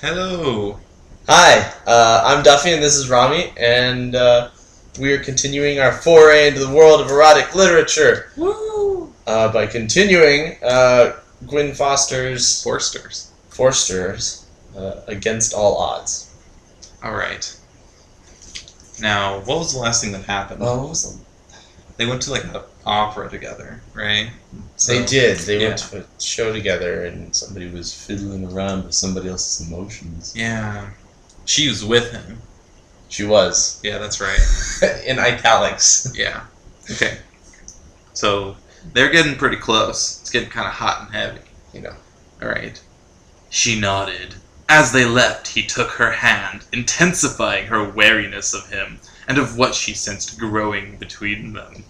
Hello. Hi, I'm Duffy and this is Rami, and we are continuing our foray into the world of erotic literature. Woo! By continuing Gwyn Forster's Against All Odds. Alright. Now, what was the last thing that happened? What was They went to like an opera together, right? They did. They went to a show together and somebody was fiddling around with somebody else's emotions. Yeah. She was with him. She was. Yeah, that's right. In italics. Yeah. Okay. So, they're getting pretty close. It's getting kind of hot and heavy. You know. Alright. She nodded. As they left, he took her hand, intensifying her wariness of him, and of what she sensed growing between them.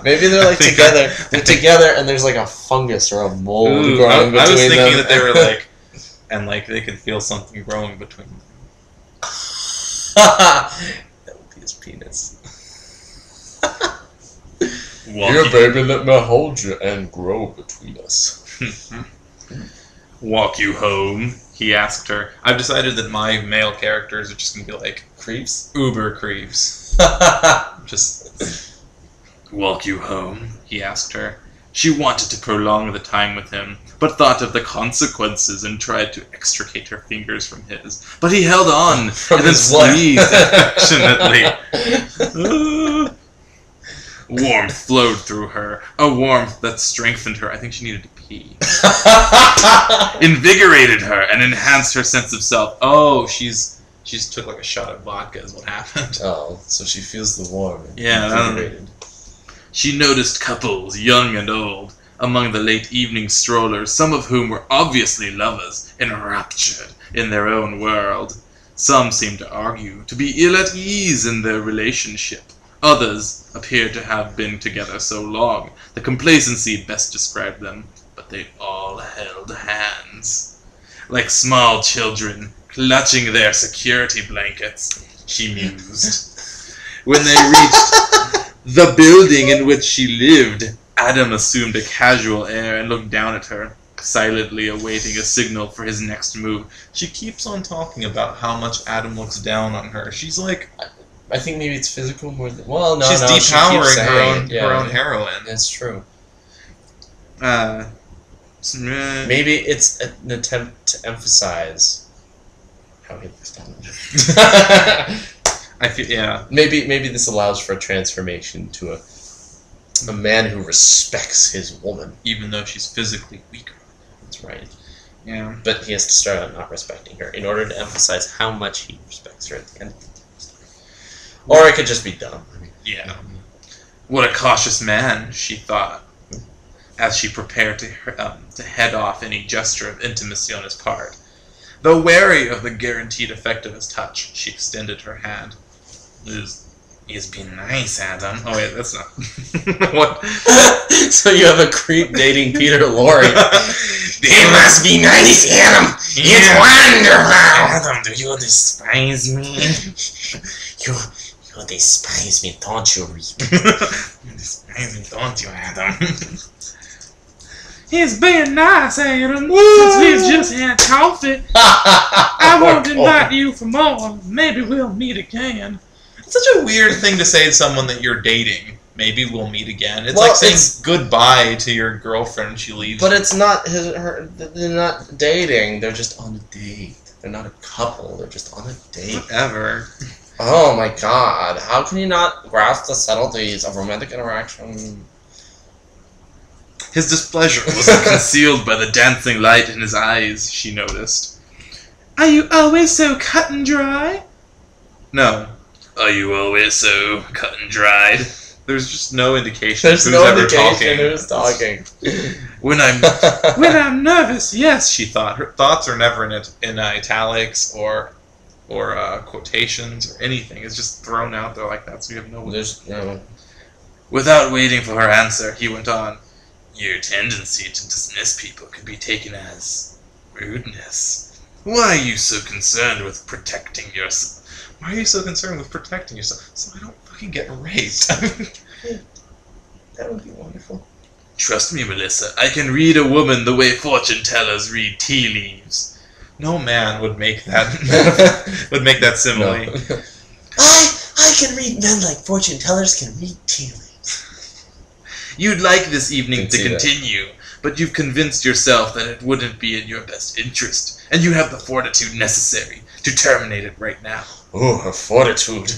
Maybe they're like together. They're together, and there's like a fungus or a mold growing between them. I was thinking that they were like, and like they could feel something growing between them. That would be his penis. Here, baby, let me hold you and grow between us. Walk you home? He asked her. I've decided that my male characters are just gonna be like Creeps? uber creeps. Just walk you home? He asked her. She wanted to prolong the time with him, but thought of the consequences and tried to extricate her fingers from his. But he held on From and then his what? squeezed affectionately. Warmth flowed through her, a warmth that strengthened her. I think she needed to pee. Invigorated her and enhanced her sense of self. Oh, she's took like a shot of vodka is what happened. Oh, so she feels the warmth. Yeah, Invigorated. She noticed couples, young and old, among the late evening strollers, some of whom were obviously lovers, enraptured in their own world. Some seemed to argue, to be ill at ease in their relationship. Others appeared to have been together so long, the complacency best described them, but they all held hands. Like small children, clutching their security blankets, she mused. When they reached the building in which she lived, Adam assumed a casual air and looked down at her, silently awaiting a signal for his next move. She keeps on talking about how much Adam looks down on her. She's like... I think maybe it's physical more than... Well, no, she's no, depowering she her own heroine. That's true. Maybe it's an attempt to emphasize how he looks down on her. I feel, yeah. Maybe this allows for a transformation to a man who respects his woman. Even though she's physically weaker. That's right. Yeah. But he has to start out not respecting her in order to emphasize how much he respects her at the end of the story. Or it could just be dumb. Yeah. What a cautious man, she thought, as she prepared to head off any gesture of intimacy on his part. Though wary of the guaranteed effect of his touch, she extended her hand. He's been nice, Adam. Oh wait, that's not... What? So you have a creep dating Peter Lorre. It must be nice, Adam. Yeah. It's wonderful. Adam, do you despise me? You despise me, don't you, Reed? You despise me, don't you, Adam? He's being nice, Adam. Since we've just had coffee, I won't invite you for more. Maybe we'll meet again. It's such a weird thing to say to someone that you're dating. Maybe we'll meet again. It's like saying goodbye to your girlfriend and she leaves. But it's not her. They're not dating. They're just on a date. They're not a couple. They're just on a date. Whatever. Oh my god! How can you not grasp the subtleties of romantic interaction? His displeasure wasn't concealed by the dancing light in his eyes, she noticed. Are you always so cut and dry? No. Are you always so cut and dried? There's just no indication There's who's no ever indication talking. who's talking. When I'm nervous, yes, she thought. Her thoughts are never in italics or quotations or anything. It's just thrown out there like that, so you have no... There's no... Without waiting for her answer, he went on. Your tendency to dismiss people could be taken as rudeness. Why are you so concerned with protecting yourself? Why are you so concerned with protecting yourself? So I don't fucking get raped. That would be wonderful. Trust me, Melissa, I can read a woman the way fortune tellers read tea leaves. No man would make that simile. No. I can read men like fortune tellers can read tea leaves. You'd like this evening Can to see that. continue, but you've convinced yourself that it wouldn't be in your best interest, and you have the fortitude necessary to terminate it right now. Oh, her fortitude.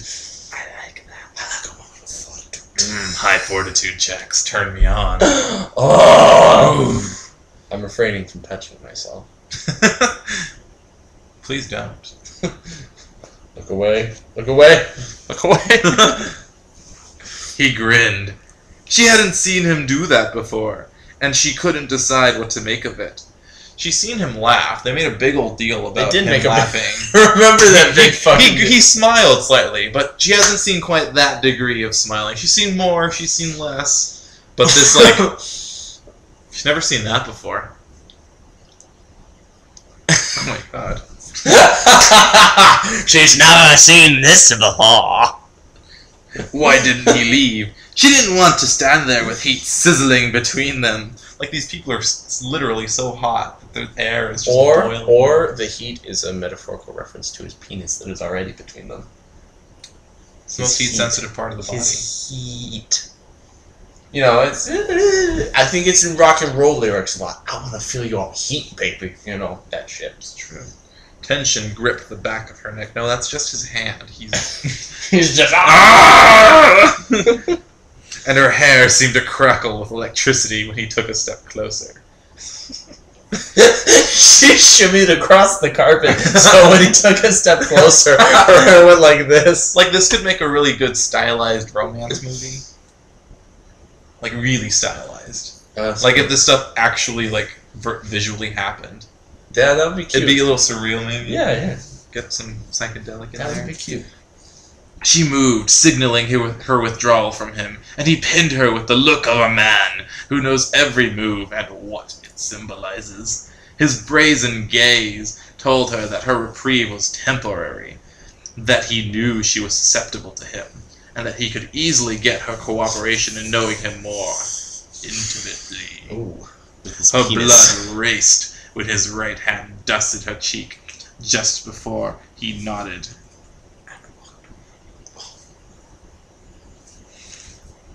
I like that. I like a woman with fortitude. High fortitude checks turn me on. Oh! I'm refraining from touching myself. Please don't. Look away. Look away. Look away. He grinned. She hadn't seen him do that before, and she couldn't decide what to make of it. She's seen him laugh. They made a big old deal about They did him make a laughing. Remember that big fucking... He smiled slightly, but she hasn't seen quite that degree of smiling. She's seen more, she's seen less. But this, like... she's never seen that before. Oh my god. She's never seen this before. Why didn't he leave? She didn't want to stand there with heat sizzling between them. Like, these people are literally so hot that their air is just boiling. Or the heat is a metaphorical reference to his penis that is already between them. It's the most heat-sensitive part of the body. His heat. You know, it's... I think it's in rock and roll lyrics a lot. I want to feel your heat, baby. You know, that shit. It's true. Tension gripped the back of her neck. No, that's just his hand. He's... He's just... And her hair seemed to crackle with electricity when he took a step closer. She shimmied across the carpet, so when he took a step closer, her hair went like this. Like, this could make a really good stylized romance movie. Like, really stylized. Like, if this stuff actually, like, visually happened. Yeah, that would be cute. It'd be a little surreal, maybe. Yeah. Get some psychedelic in That there. would be cute. She moved, signaling her withdrawal from him, and he pinned her with the look of a man who knows every move and what it symbolizes. His brazen gaze told her that her reprieve was temporary, that he knew she was susceptible to him, and that he could easily get her cooperation in knowing him more intimately. Ooh, with his Her penis. blood raced when his right hand dusted her cheek just before he nodded.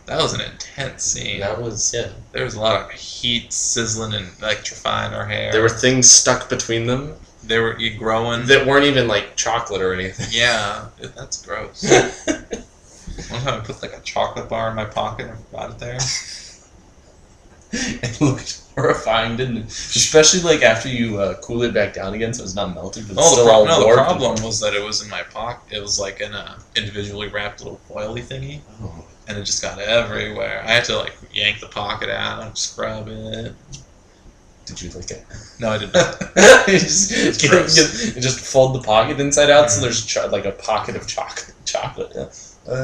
That was an intense scene. That was, yeah. There was a lot of heat sizzling and electrifying her hair. There were things stuck between them They were growing. that weren't even like chocolate or anything. Yeah, that's gross. One time I put like a chocolate bar in my pocket and forgot it there. It looked horrifying, didn't it? Especially like after you cool it back down again, so it's not melted, but it's still all The warped. problem was that it was in my pocket. It was like in a individually wrapped little foily thingy, Oh. and it just got everywhere. I had to like yank the pocket out and scrub it. Did you lick it? No, I did not. You just, gross. you just fold the pocket inside out, so there's like a pocket of chocolate. Yeah. Why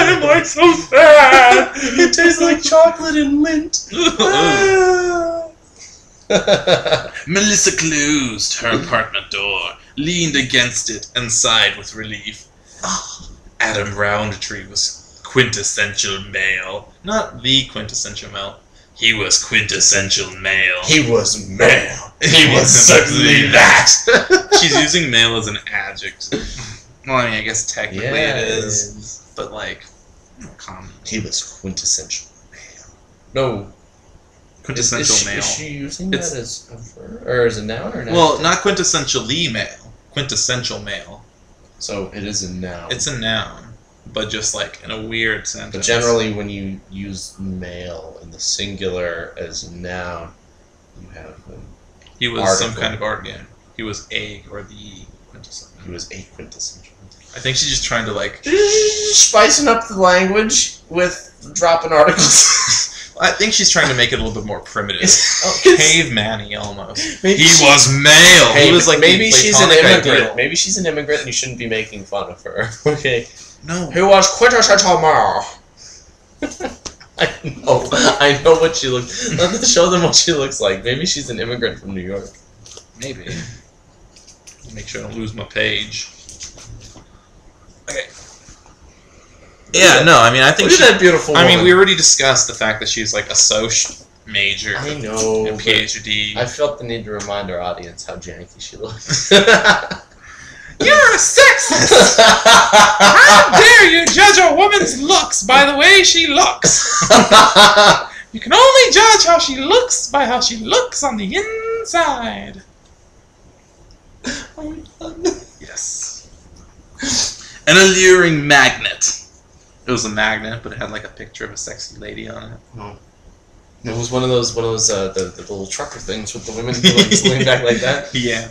am I so sad? It tastes like chocolate and lint. Melissa closed her apartment door, leaned against it, and sighed with relief. Adam Roundtree was quintessential male. Not the quintessential male. He was quintessential male. He was male. He was certainly that. She's using male as an adjective. Well, I mean, I guess technically Yeah, it is. But, like, common. He was quintessential male. No. Quintessential male. Is she using It's- that as a verb? Or as a noun or an Well, adjective? not quintessentially male. Quintessential male. So it is a noun. It's a noun, but just like in a weird sentence. But generally, when you use male in the singular as a noun, you have he was some article. kind of art. Yeah, he was a or the quintessential. he was a quintessential. I think she's just trying to like. Spicing up the language with dropping articles. I think she's trying to make it a little bit more primitive. It's- Caveman-y almost. Maybe He she- was male. Hey, he was like maybe the she's an Platonic immigrant. ideal. Maybe she's an immigrant, and you shouldn't be making fun of her. Okay. No. Who was quintessential male? I know what she looks. Let's show them what she looks like. Maybe she's an immigrant from New York. Maybe. Make sure I don't lose my page. Okay. Yeah, no, I mean, I think Look at that beautiful woman. I mean, we already discussed the fact that she's like a social. major I know. and PhD. I felt the need to remind our audience how janky she looks. You're a sexist! How dare you judge a woman's looks by the way she looks? You can only judge how she looks by how she looks on the inside. Yes. An alluring magnet. It was a magnet, but it had like a picture of a sexy lady on it. Oh. It was one of those the little trucker things with the women who like lean back like that. Yeah.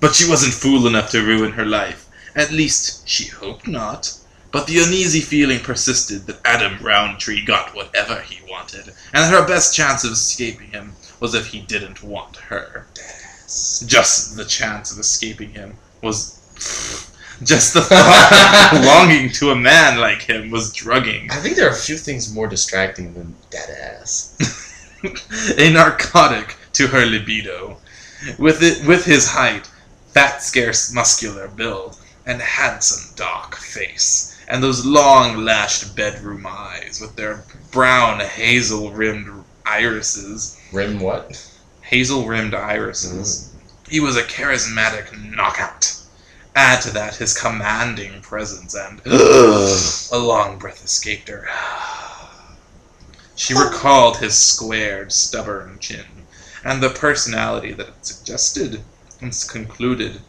But she wasn't fool enough to ruin her life. At least, she hoped not. But the uneasy feeling persisted that Adam Roundtree got whatever he wanted, and that her best chance of escaping him was if he didn't want her. Just the chance of escaping him was... Just the thought of belonging to a man like him was drugging. I think there are a few things more distracting than that ass. A narcotic to her libido. With his height, fat, scarce, muscular build, and handsome, dark face, and those long-lashed bedroom eyes with their brown, hazel-rimmed irises. Rim what? Hazel-rimmed irises. He was a charismatic knockout. Add to that his commanding presence and... a long breath escaped her. She recalled his squared, stubborn chin, and the personality that it suggested, and concluded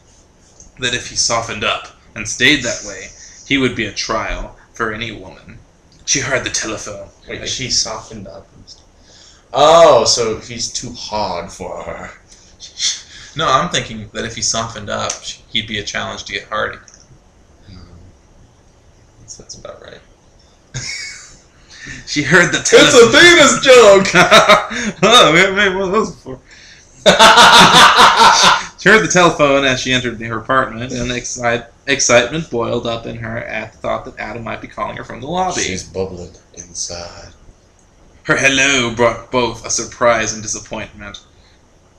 that if he softened up and stayed that way, he would be a trial for any woman. She heard the telephone. Wait, she softened up. Oh, so he's too hard for her. No, I'm thinking that if he softened up, he'd be a challenge to get hard again. That's about right. She heard the telephone. It's a penis joke! Oh, we haven't made one of those before. She heard the telephone as she entered her apartment, and excitement boiled up in her at the thought that Adam might be calling her from the lobby. She's bubbling inside. Her hello brought both a surprise and disappointment.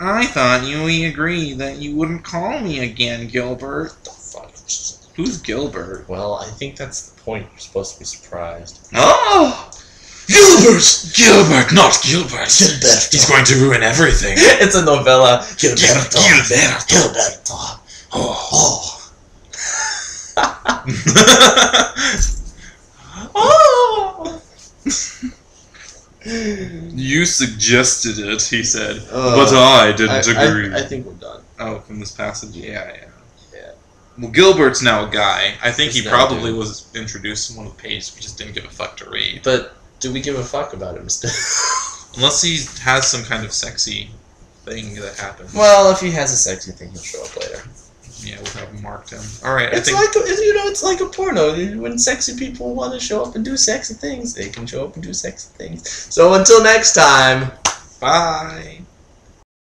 I thought we agreed that you wouldn't call me again, Gilbert. What the fuck? Who's Gilbert? Well, I think that's the point. You're supposed to be surprised. Oh! Gilbert! Gilbert, not Gilbert! Gilberto. He's going to ruin everything. It's a novella. Gilberto. Gilberto. Oh. Oh. You suggested it, he said, but I didn't agree. I think we're done. Oh, from this passage? Yeah. Well, Gilbert's now a guy. I think he probably was introduced in one of the pages we just didn't give a fuck to read. But do we give a fuck about him still? Unless he has some kind of sexy thing that happens. Well, if he has a sexy thing, he'll show up later. Yeah, we'll have marked him. Alright, It's like a porno. When sexy people want to show up and do sexy things, they can show up and do sexy things. So until next time, bye!